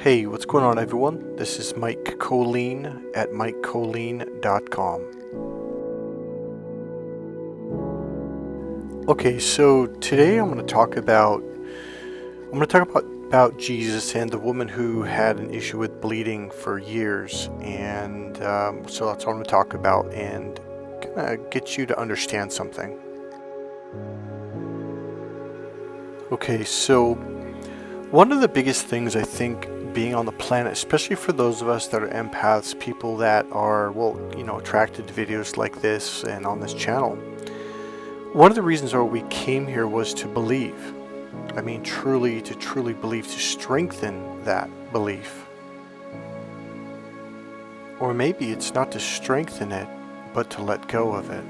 Hey, what's going on, everyone? This is Mike Colleen at MikeColleen.com. Okay, so today I'm going to talk about Jesus and the woman who had an issue with bleeding for years, and so that's what I'm going to talk about and kind of get you to understand something. Okay, so one of the biggest things I think being on the planet, especially for those of us that are empaths, people that are, attracted to videos like this and on this channel, one of the reasons why we came here was to believe. I mean, truly believe, to strengthen that belief. Or maybe it's not to strengthen it, but to let go of it.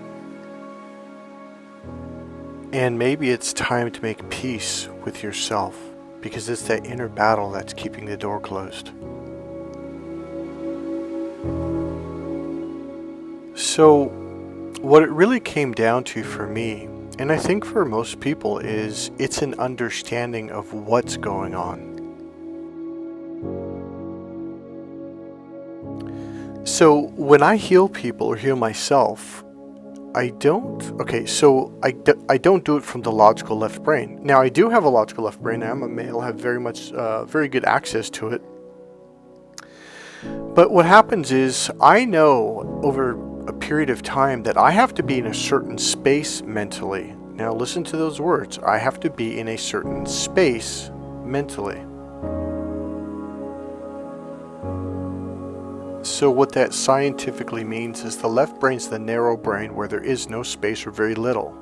And maybe it's time to make peace with yourself, because it's that inner battle that's keeping the door closed. So, what it really came down to for me, and I think for most people, is it's an understanding of what's going on. So, when I heal people or heal myself, I don't do it from the logical left brain. Now, I do have a logical left brain. I'm a male, have very good access to it. But what happens is, I know over a period of time that I have to be in a certain space mentally. Now, listen to those words. I have to be in a certain space mentally. So what that scientifically means is the left brain's the narrow brain where there is no space or very little.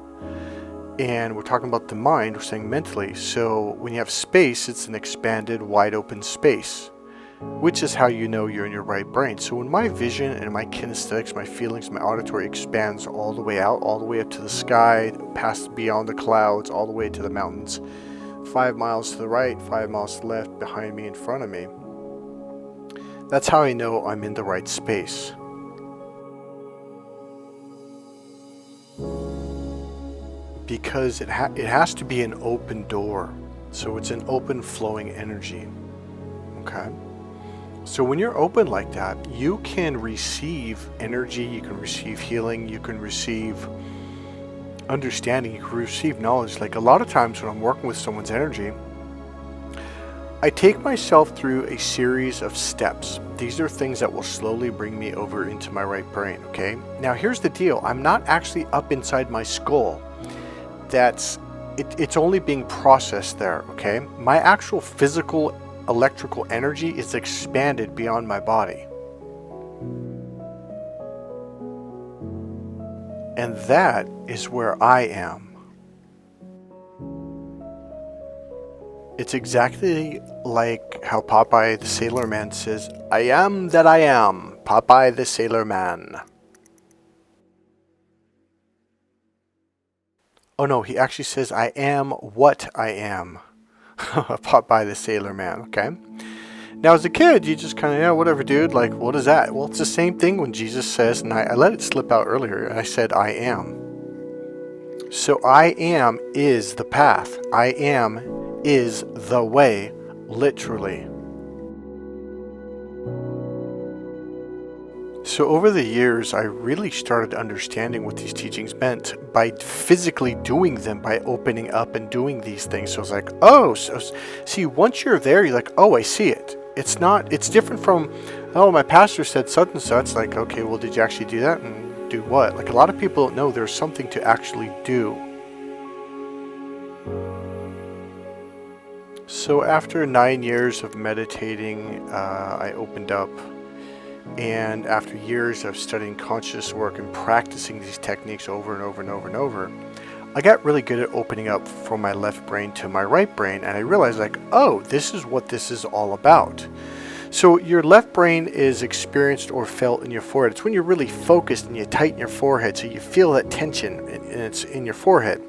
And we're talking about the mind, we're saying mentally. So when you have space, it's an expanded, wide open space, which is how you know you're in your right brain. So when my vision and my kinesthetics, my feelings, my auditory expands all the way out, all the way up to the sky, past beyond the clouds, all the way to the mountains, 5 miles to the right, 5 miles to the left, behind me, in front of me, that's how I know I'm in the right space. Because it has to be an open door. So it's an open flowing energy. Okay? So when you're open like that, you can receive energy, you can receive healing, you can receive understanding, you can receive knowledge. Like a lot of times when I'm working with someone's energy, I take myself through a series of steps. These are things that will slowly bring me over into my right brain, okay? Now here's the deal. I'm not actually up inside my skull. It's only being processed there, okay? My actual physical electrical energy is expanded beyond my body. And that is where I am. It's exactly like how Popeye the Sailor Man says, "I am that I am, Popeye the Sailor Man." Oh no, he actually says, "I am what I am," Popeye the Sailor Man, okay? Now as a kid, you just kind of, yeah, whatever, dude, like, what is that? Well, it's the same thing when Jesus says, and I let it slip out earlier, and I said, "I am." So I am is the path. I am is the way, literally. So over the years, I really started understanding what these teachings meant by physically doing them, by opening up and doing these things. So it's like, oh, so see, once you're there, you're like, oh, I see it. It's different from, oh, my pastor said such and such. Like, okay, well, did you actually do that? And do what? Like, a lot of people don't know there's something to actually do. So after 9 years of meditating, I opened up, and after years of studying conscious work and practicing these techniques over and over and over and over, I got really good at opening up from my left brain to my right brain, and I realized, like, oh, this is what this is all about. So your left brain is experienced or felt in your forehead. It's when you're really focused and you tighten your forehead so you feel that tension and it's in your forehead.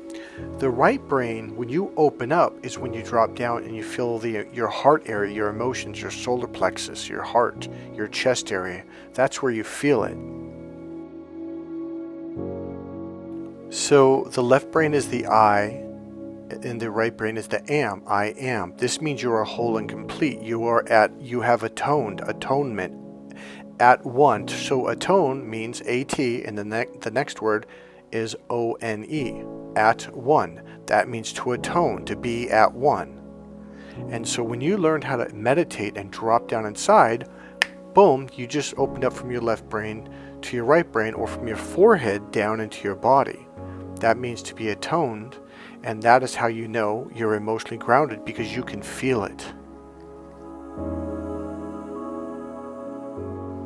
The right brain, when you open up, is when you drop down and you feel your heart area, your emotions, your solar plexus, your heart, your chest area. That's where you feel it. So the left brain is the I, in the right brain is the am, I am. This means you are whole and complete. You have atonement, at one. So atone means AT, and the next word is ONE, at one. That means to atone, to be at one. And so when you learned how to meditate and drop down inside, boom, you just opened up from your left brain to your right brain, or from your forehead down into your body. That means to be atoned, and that is how you know you're emotionally grounded, because you can feel it.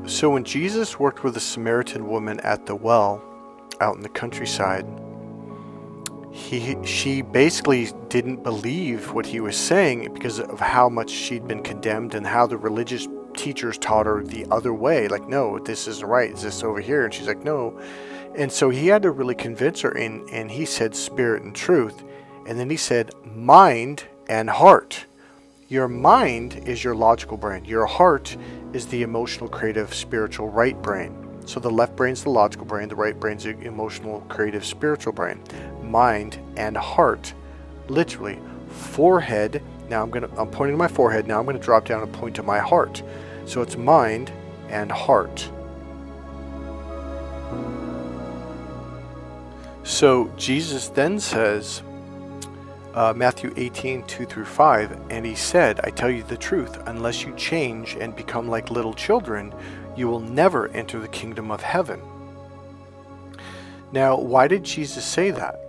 So when Jesus worked with a Samaritan woman at the well out in the countryside, she basically didn't believe what he was saying because of how much she'd been condemned and how the religious teachers taught her the other way. Like, no, this isn't right. It's this over here. And she's like, no. And so he had to really convince her, and he said spirit and truth. And then he said mind and heart. Your mind is your logical brain. Your heart is the emotional, creative, spiritual right brain. So the left brain's the logical brain, the right brain's the emotional, creative, spiritual brain. Mind and heart. Literally, forehead. Now I'm pointing to my forehead. Now I'm going to drop down and point to my heart. So it's mind and heart. So Jesus then says, Matthew 18:2-5, and he said, I tell you the truth, unless you change and become like little children, you will never enter the kingdom of heaven. Now, why did Jesus say that?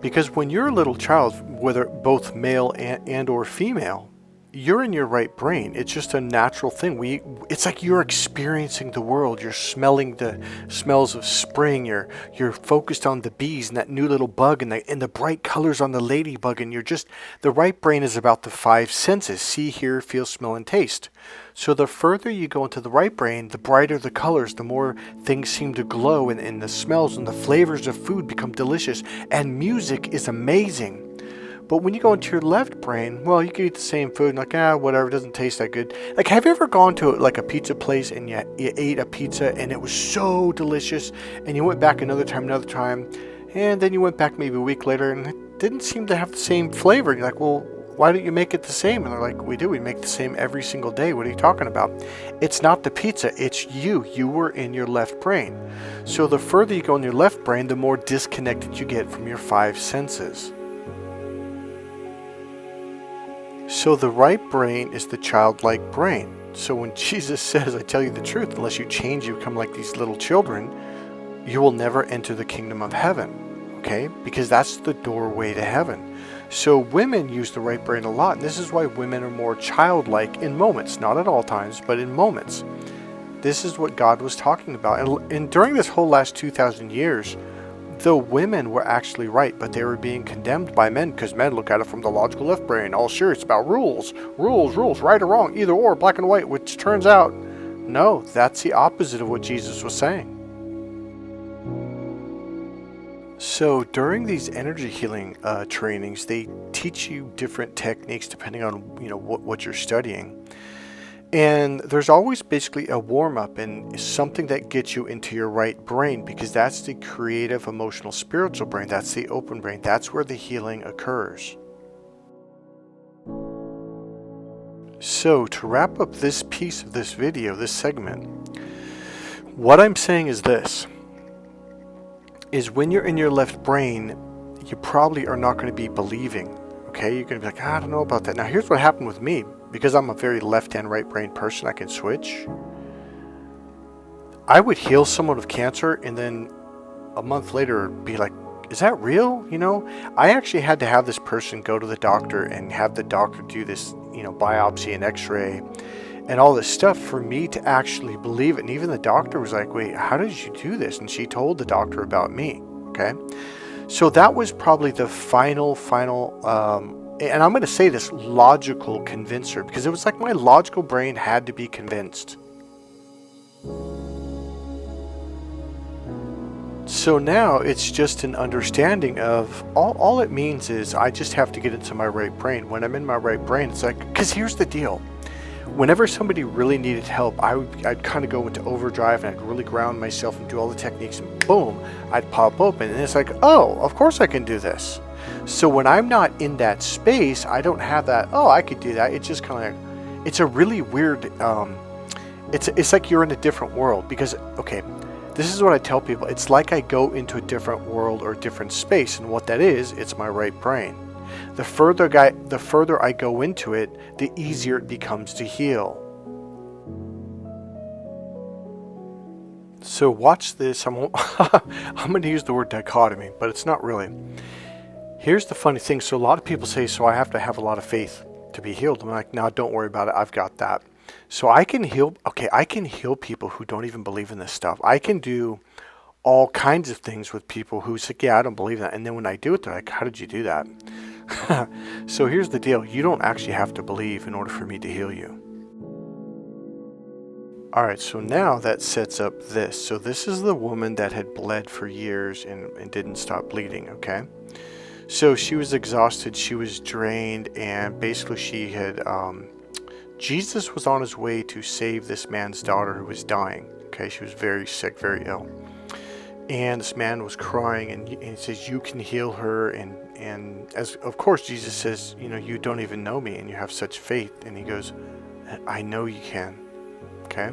Because when you're a little child, whether both male and or female, you're in your right brain. It's just a natural thing. It's like you're experiencing the world. You're smelling the smells of spring. You're focused on the bees and that new little bug and the bright colors on the ladybug. And the right brain is about the five senses: see, hear, feel, smell, and taste. So the further you go into the right brain, the brighter the colors, the more things seem to glow, and the smells and the flavors of food become delicious. And music is amazing. But when you go into your left brain, well, you can eat the same food and whatever, it doesn't taste that good. Like, have you ever gone to like a pizza place and you ate a pizza and it was so delicious, and you went back another time, and then you went back maybe a week later and it didn't seem to have the same flavor. And you're like, well, why don't you make it the same? And they're like, we make the same every single day. What are you talking about? It's not the pizza, it's you. You were in your left brain. So the further you go in your left brain, the more disconnected you get from your five senses. So the right brain is the childlike brain. So when Jesus says, I tell you the truth, unless you change, you become like these little children, you will never enter the kingdom of heaven. Okay? Because that's the doorway to heaven. So women use the right brain a lot. And this is why women are more childlike in moments. Not at all times, but in moments. This is what God was talking about. And during this whole last 2,000 years, the women were actually right, but they were being condemned by men because men look at it from the logical left brain. Oh, sure, it's about rules, right or wrong, either or, black and white, which turns out, no, that's the opposite of what Jesus was saying. So during these energy healing trainings, they teach you different techniques depending on what you're studying. And there's always basically a warm-up and something that gets you into your right brain, because that's the creative, emotional, spiritual brain. That's the open brain. That's where the healing occurs. So to wrap up this piece of this video, this segment, what I'm saying is this, is when you're in your left brain, you probably are not going to be believing. Okay, you're going to be like, I don't know about that. Now here's what happened with me. Because I'm a very left and right brain person, I can switch. I would heal someone of cancer and then a month later be like, is that real? I actually had to have this person go to the doctor and have the doctor do this, biopsy and x-ray and all this stuff for me to actually believe it. And even the doctor was like, wait, how did you do this? And she told the doctor about me. Okay. So that was probably the final, and I'm going to say this, logical convincer, because it was like my logical brain had to be convinced. So now it's just an understanding of all it means is I just have to get into my right brain. When I'm in my right brain, it's like, because here's the deal. whenever somebody really needed help, I'd kind of go into overdrive and I'd really ground myself and do all the techniques, and boom, I'd pop open, and it's like, oh, of course I can do this. So when I'm not in that space, I don't have that, oh, I could do that. It's just kind of like, it's a really weird, it's like you're in a different world, because, okay, this is what I tell people. It's like I go into a different world or a different space, and what that is, it's my right brain. The further I go into it, the easier it becomes to heal. So watch this. I'm going to use the word dichotomy, but it's not really. Here's the funny thing. So a lot of people say, so I have to have a lot of faith to be healed. I'm like, no, don't worry about it. I've got that. So I can heal. Okay, I can heal people who don't even believe in this stuff. I can do all kinds of things with people who say, yeah, I don't believe that. And then when I do it, they're like, how did you do that? So here's the deal. You don't actually have to believe in order for me to heal you. All right, so now that sets up this. So this is the woman that had bled for years and didn't stop bleeding, okay? So she was exhausted, she was drained, and basically she had, Jesus was on his way to save this man's daughter who was dying, okay? She was very sick, very ill. And this man was crying, and he says, you can heal her. And as of course, Jesus says, you know, you don't even know me, and you have such faith. And he goes, I know you can. Okay?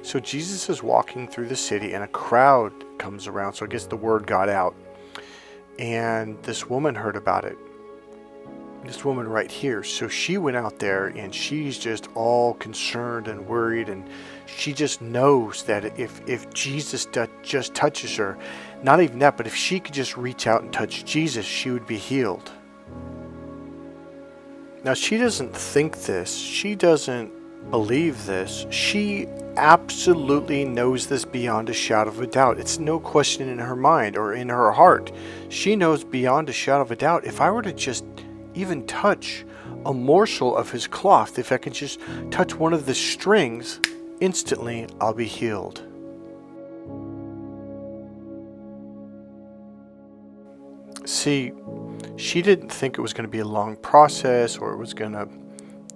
So Jesus is walking through the city, and a crowd comes around. So I guess the word got out. And this woman heard about it. This woman right here. So she went out there, and she's just all concerned and worried, and she just knows that if Jesus just touches her, not even that, but if she could just reach out and touch Jesus, she would be healed. Now, she doesn't think this. She doesn't believe this. She absolutely knows this beyond a shadow of a doubt. It's no question in her mind or in her heart. She knows beyond a shadow of a doubt, if I were to just even touch a morsel of his cloth, if I could just touch one of the strings, instantly I'll be healed. See, she didn't think it was going to be a long process or it was going to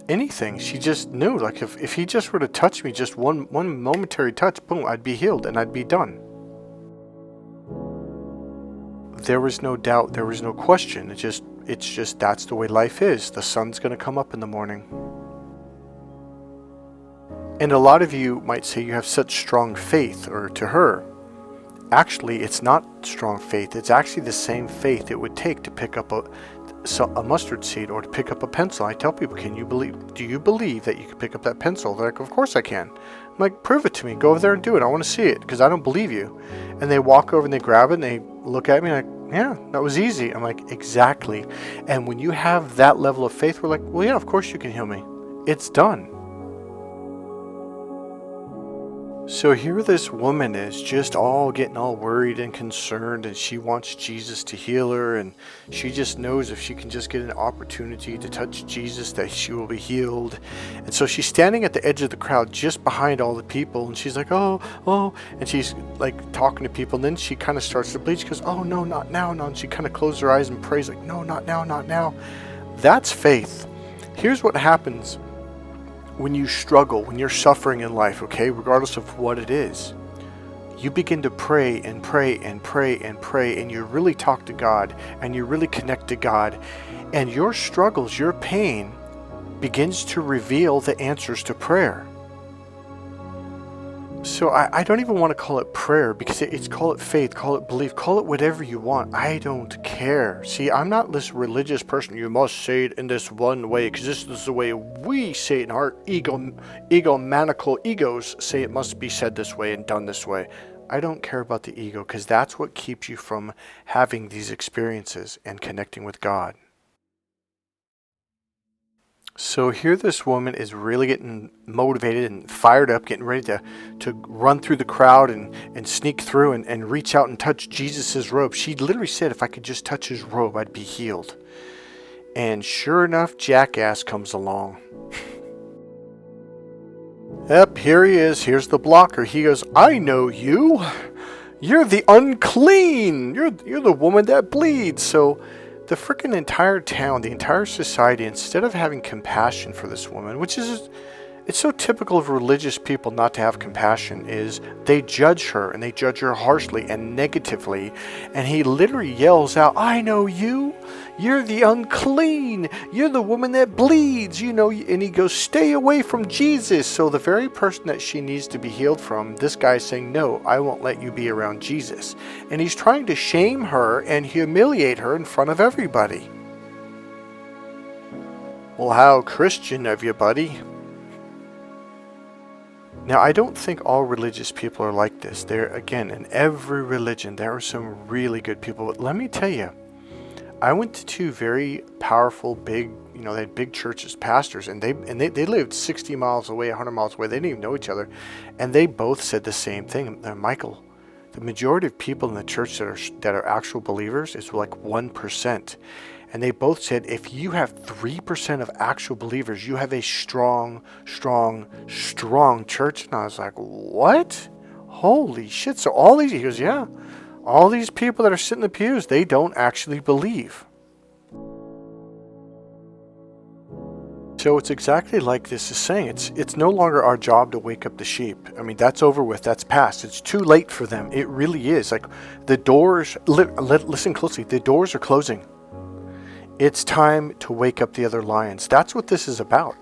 anything. She just knew, like, if he just were to touch me, just one momentary touch, boom, I'd be healed and I'd be done. There was no doubt, there was no question. It's just that's the way life is. The sun's going to come up in the morning. And a lot of you might say you have such strong faith, or to her. Actually, it's not strong faith. It's actually the same faith it would take to pick up a mustard seed or to pick up a pencil. I tell people, do you believe that you can pick up that pencil? They're like, of course I can. I'm like, prove it to me. Go over there and do it. I want to see it because I don't believe you. And they walk over and they grab it and they look at me like, yeah, that was easy. I'm like, exactly. And when you have that level of faith, we're like, well, yeah, of course you can heal me. It's done. So here this woman is just getting all worried and concerned, and she wants Jesus to heal her, and she just knows if she can just get an opportunity to touch Jesus that she will be healed. And so she's standing at the edge of the crowd just behind all the people, and she's like, oh, and she's like talking to people, and then she kind of starts to bleed. She goes, oh, no, not now, no. And she kind of closes her eyes and prays like, no, not now, not now. That's faith. Here's what happens when you struggle, when you're suffering in life, okay, regardless of what it is, you begin to pray and pray and pray and pray, and you really talk to God, and you really connect to God, and your struggles, your pain begins to reveal the answers to prayer. So I don't even want to call it prayer, because call it faith, call it belief, call it whatever you want. I don't care. See, I'm not this religious person. You must say it in this one way because this is the way we say it in our egomaniacal egos say it must be said this way and done this way. I don't care about the ego, because that's what keeps you from having these experiences and connecting with God. So here this woman is really getting motivated and fired up, getting ready to run through the crowd and sneak through and reach out and touch Jesus's robe. She literally said, if I could just touch his robe, I'd be healed. And sure enough, jackass comes along. Yep, here he is. Here's the blocker. He goes, I know you. You're the unclean. You're the woman that bleeds. So the freaking entire town, the entire society, instead of having compassion for this woman, which is It's so typical of religious people not to have compassion is they judge her, and they judge her harshly and negatively. And he literally yells out, I know you. You're the unclean. You're the woman that bleeds, you know. And he goes, stay away from Jesus. So the very person that she needs to be healed from, this guy's saying, no, I won't let you be around Jesus. And he's trying to shame her and humiliate her in front of everybody. Well, how Christian of you, buddy. Now, I don't think all religious people are like this. Again, in every religion, there are some really good people. But let me tell you, I went to two very powerful, big, they had big churches, pastors, and they lived 60 miles away, 100 miles away. They didn't even know each other. And they both said the same thing. Michael, the majority of people in the church that are actual believers is like 1%. And they both said, if you have 3% of actual believers, you have a strong, strong, strong church. And I was like, what? Holy shit. So all these, he goes, yeah, all these people that are sitting in the pews, they don't actually believe. So it's exactly like this is saying. It's no longer our job to wake up the sheep. I mean, that's over with. That's past. It's too late for them. It really is. Like the doors, listen closely, the doors are closing. It's time to wake up the other lions. That's what this is about.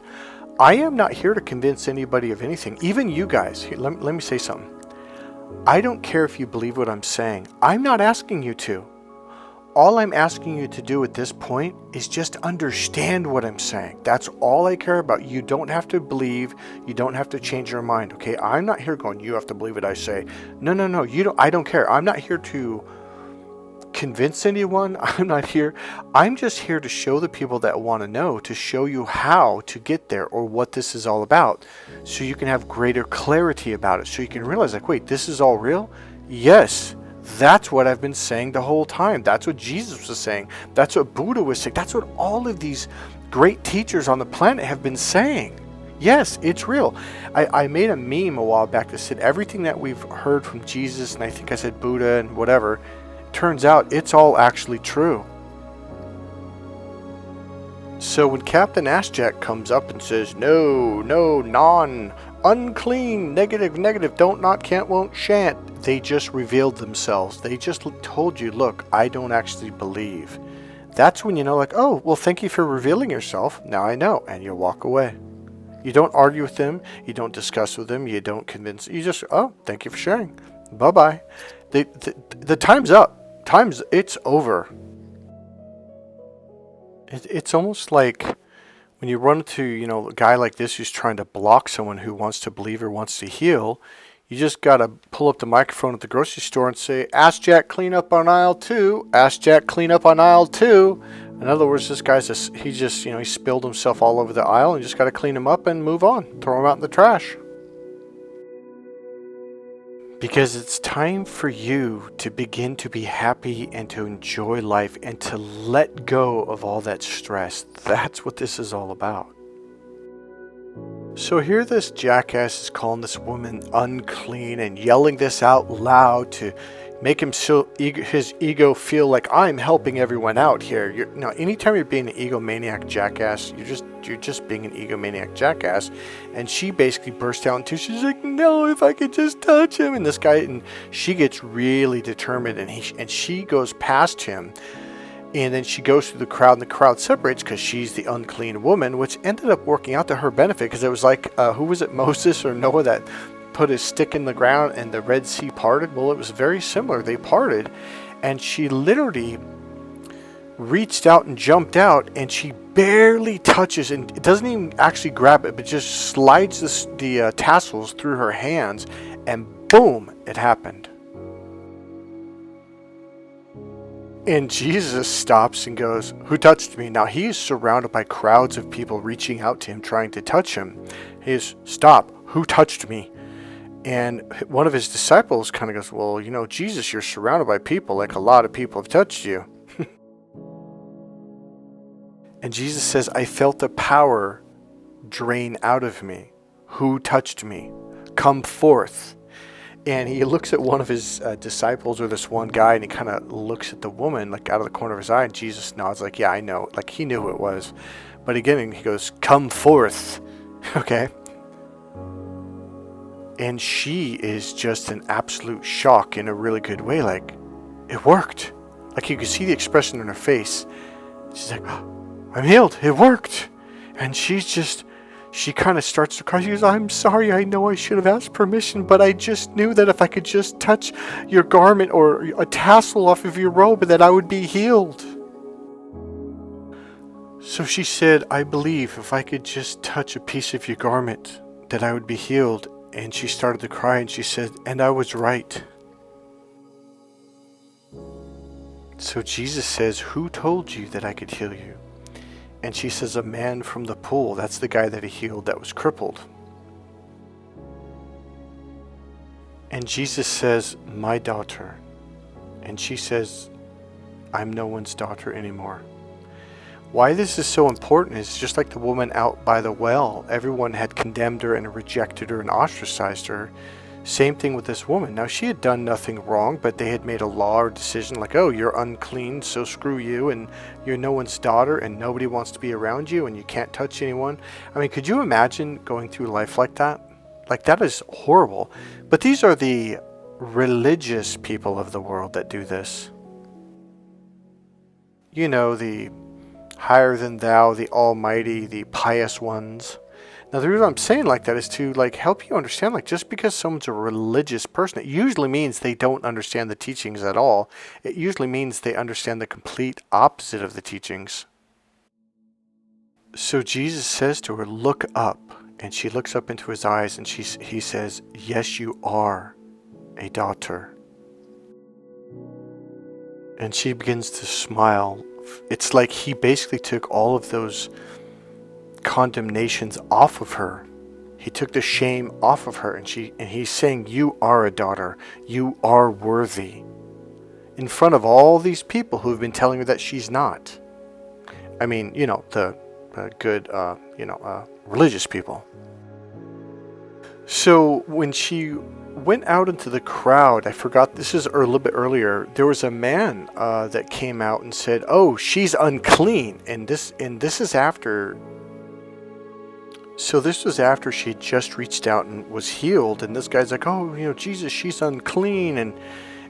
I am not here to convince anybody of anything. Even you guys. Here, let me say something. I don't care if you believe what I'm saying. I'm not asking you to. All I'm asking you to do at this point is just understand what I'm saying. That's all I care about. You don't have to believe. You don't have to change your mind. Okay? I'm not here going, you have to believe what I say. No. You don't. I don't care. I'm not here to convince anyone. I'm not here. I'm just here to show the people that want to know, to show you how to get there or what this is all about, so you can have greater clarity about it, so you can realize, like, wait, this is all real? Yes, that's what I've been saying the whole time. That's what Jesus was saying. That's what Buddha was saying. That's what all of these great teachers on the planet have been saying. Yes, it's real. I made a meme a while back that said everything that we've heard from Jesus, and I think I said Buddha and whatever, turns out it's all actually true. So when Captain Assjack comes up and says, no, unclean, negative, don't, not, can't, won't, shan't, they just revealed themselves. They just told you, look, I don't actually believe. That's when you know, like, oh, well, thank you for revealing yourself. Now I know. And you walk away. You don't argue with them. You don't discuss with them. You don't convince. You just, oh, thank you for sharing. Bye-bye. The time's up. It's over. It's almost like when you run into, a guy like this who's trying to block someone who wants to believe or wants to heal. You just got to pull up the microphone at the grocery store and say, ask Jack, clean up on aisle 2. Ask Jack, clean up on aisle 2. In other words, this guy's he spilled himself all over the aisle, and you just got to clean him up and move on. Throw him out in the trash. Because it's time for you to begin to be happy and to enjoy life and to let go of all that stress. That's what this is all about. So here this jackass is calling this woman unclean and yelling this out loud to make him his ego feel like I'm helping everyone out here. Anytime you're being an egomaniac jackass, you're just being an egomaniac jackass. And she basically burst out into, she's like, no, if I could just touch him. And this guy, and she gets really determined, and she goes past him. And then she goes through the crowd, and the crowd separates because she's the unclean woman, which ended up working out to her benefit, because it was like, who was it, Moses or Noah, that put his stick in the ground and the Red Sea parted? Well, it was very similar. They parted, and she literally reached out and jumped out, and she barely touches, and it doesn't even actually grab it, but just slides the tassels through her hands, and boom, it happened. And Jesus stops and goes, who touched me? Now he is surrounded by crowds of people reaching out to him, trying to touch him. He is, stop, who touched me? And one of his disciples kind of goes, well, Jesus, you're surrounded by people, like a lot of people have touched you. And Jesus says, I felt the power drain out of me. Who touched me? Come forth. And he looks at one of his disciples, or this one guy, and he kind of looks at the woman, like out of the corner of his eye, and Jesus nods like, yeah, I know. Like he knew who it was. But again, he goes, come forth. Okay? And she is just in absolute shock in a really good way. Like, it worked. Like, you could see the expression on her face. She's like, oh, I'm healed. It worked. And she kind of starts to cry. She goes, I'm sorry. I know I should have asked permission, but I just knew that if I could just touch your garment or a tassel off of your robe, that I would be healed. So she said, I believe if I could just touch a piece of your garment, that I would be healed. And she started to cry, and she said, and I was right. So Jesus says, who told you that I could heal you? And she says, a man from the pool. That's the guy that he healed that was crippled. And Jesus says, my daughter. And she says, I'm no one's daughter anymore. Why this is so important is just like the woman out by the well. Everyone had condemned her and rejected her and ostracized her. Same thing with this woman. Now, she had done nothing wrong, but they had made a law or decision like, oh, you're unclean, so screw you, and you're no one's daughter, and nobody wants to be around you, and you can't touch anyone. I mean, could you imagine going through life like that? Like, that is horrible. But these are the religious people of the world that do this. You know, the higher than thou, the almighty, the pious ones. Now, the reason I'm saying like that is to like help you understand, like, just because someone's a religious person, it usually means they don't understand the teachings at all. It usually means they understand the complete opposite of the teachings. So Jesus says to her, look up. And she looks up into his eyes, and he says, yes, you are a daughter. And she begins to smile. It's like he basically took all of those condemnations off of her. He took the shame off of her, and he's saying, you are a daughter. You are worthy. In front of all these people who have been telling her that she's not. I mean, you know, the good, religious people. So when she went out into the crowd, I forgot, this is a little bit earlier, there was a man that came out and said, oh, she's unclean. And this is after. So this was after she had just reached out and was healed. And this guy's like, oh, Jesus, she's unclean.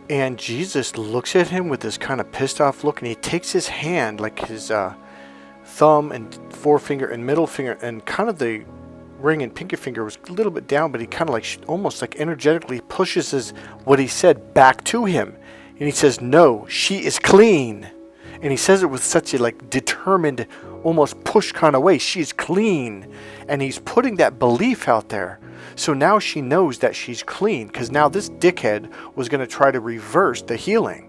And Jesus looks at him with this kind of pissed off look, and he takes his hand, like his thumb and forefinger and middle finger, and kind of the ring and pinky finger was a little bit down, but he kind of like almost like energetically pushes what he said back to him. And he says, no, she is clean. And he says it with such a like determined, almost push kind of way. She's clean. And he's putting that belief out there. So now she knows that she's clean, because now this dickhead was going to try to reverse the healing.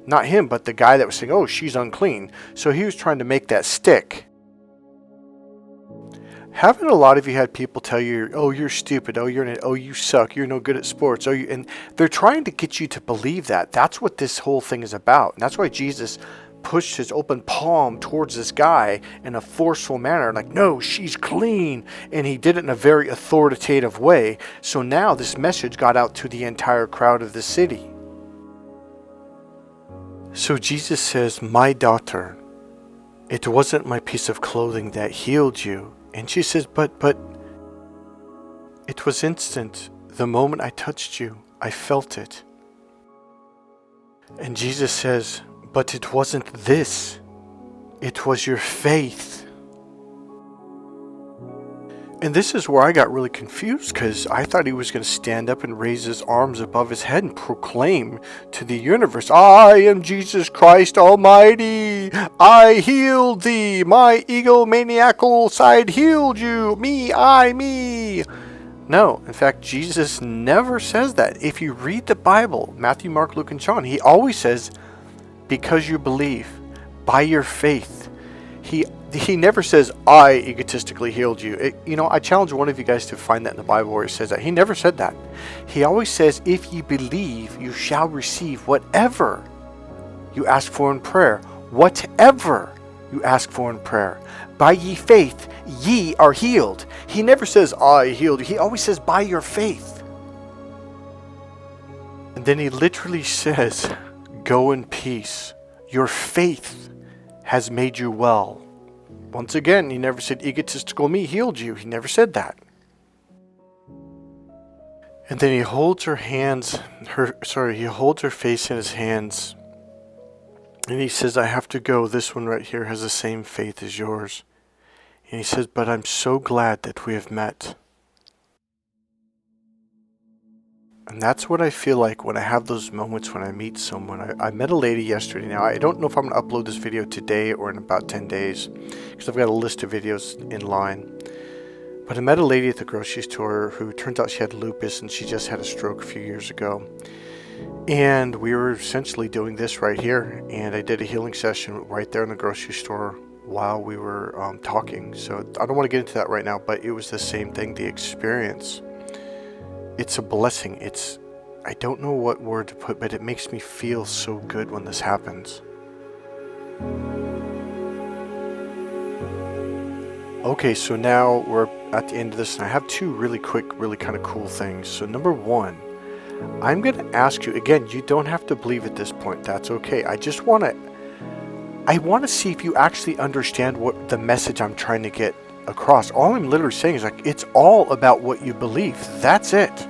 Not him, but the guy that was saying, oh, she's unclean. So he was trying to make that stick. Haven't a lot of you had people tell you, oh, you're stupid, oh, you suck, you're no good at sports, and they're trying to get you to believe that. That's what this whole thing is about. And that's why Jesus pushed his open palm towards this guy in a forceful manner, like, no, she's clean. And he did it in a very authoritative way. So now this message got out to the entire crowd of the city. So Jesus says, my daughter, it wasn't my piece of clothing that healed you. And she says, but it was instant. The moment I touched you, I felt it. And Jesus says, but it wasn't this. It was your faith. And this is where I got really confused, because I thought he was going to stand up and raise his arms above his head and proclaim to the universe, I am Jesus Christ Almighty. I healed thee. My egomaniacal side healed you. Me. No, in fact, Jesus never says that. If you read the Bible, Matthew, Mark, Luke, and John, he always says, because you believe, by your faith. He never says, I egotistically healed you. I challenge one of you guys to find that in the Bible where it says that. He never said that. He always says, if ye believe, you shall receive whatever you ask for in prayer. Whatever you ask for in prayer. By ye faith, ye are healed. He never says, I healed you. He always says, by your faith. And then he literally says, go in peace. Your faith has made you well. Once again, he never said egotistical me healed you. He never said that. And then he holds her hands, he holds her face in his hands. And he says, I have to go. This one right here has the same faith as yours. And he says, but I'm so glad that we have met. And that's what I feel like when I have those moments when I meet someone. I met a lady yesterday. Now, I don't know if I'm going to upload this video today or in about 10 days, because I've got a list of videos in line. But I met a lady at the grocery store who turns out she had lupus, and she just had a stroke a few years ago. And we were essentially doing this right here. And I did a healing session right there in the grocery store while we were talking. So I don't want to get into that right now, but it was the same thing, the experience. It's a blessing. I don't know what word to put, but it makes me feel so good when this happens. Okay, so now we're at the end of this, and I have two really quick, really kind of cool things. So number one, I'm going to ask you, again, you don't have to believe at this point. That's okay. I want to see if you actually understand what the message I'm trying to get across. All I'm literally saying is like, it's all about what you believe. That's it.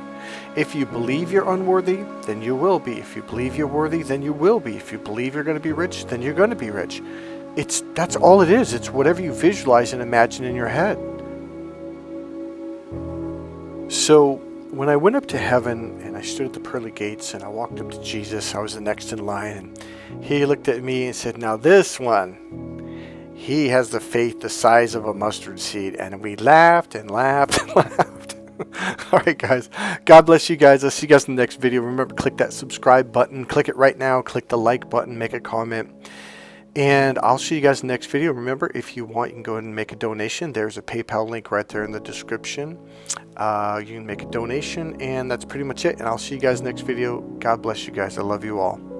If you believe you're unworthy, then you will be. If you believe you're worthy, then you will be. If you believe you're going to be rich, then you're going to be rich. That's all it is. It's whatever you visualize and imagine in your head. So when I went up to heaven and I stood at the pearly gates and I walked up to Jesus, I was the next in line, and he looked at me and said, now this one, he has the faith the size of a mustard seed. And we laughed and laughed and laughed. All right, guys. God bless you guys. I'll see you guys in the next video. Remember, click that subscribe button. Click it right now. Click the like button. Make a comment. And I'll see you guys in the next video. Remember, if you want, you can go ahead and make a donation. There's a PayPal link right there in the description. You can make a donation, and that's pretty much it. And I'll see you guys next video. God bless you guys. I love you all.